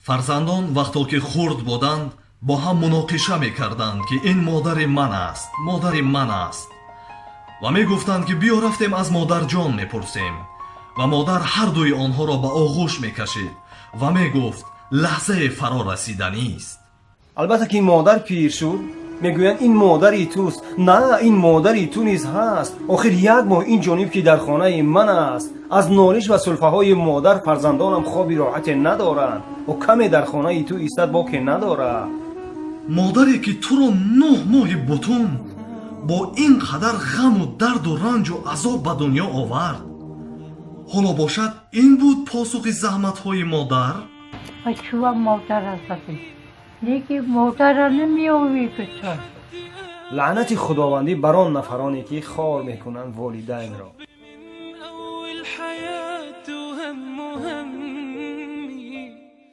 фарзандон вақто ки хурд буданд бо ҳам муноқиша мекарданд ки ин модари ман аст, модари ман аст ва мегуфтанд ки биё рафтем аз модарҷон мепурсем ва модар ҳардуи онҳоро ба оғӯш мекашид ва мегуфт лаҳзаи фаро расиданист. албатта ки модар пир шуд, мегӯянд ин модари туст. На, ин модари ту низ ҳаст. охир як моҳ ин ҷониб ки дар хонаи ман аст. аз нолиш ва сулфаҳои модар фарзандонам хоби роҳате надоранд ва каме дар хонаи ту истад боке надорад. модаре ки туро 9 моҳи бутун бо ин қадар ғаму дарду ранҷу азоб ба дунё овард. ҳоло бошад ин буд посухи заҳматҳои модар? чува модар азади леки модара намеовӣ. лаънати худовандӣ бар он нафароне ки хор мекунанд волидайнро.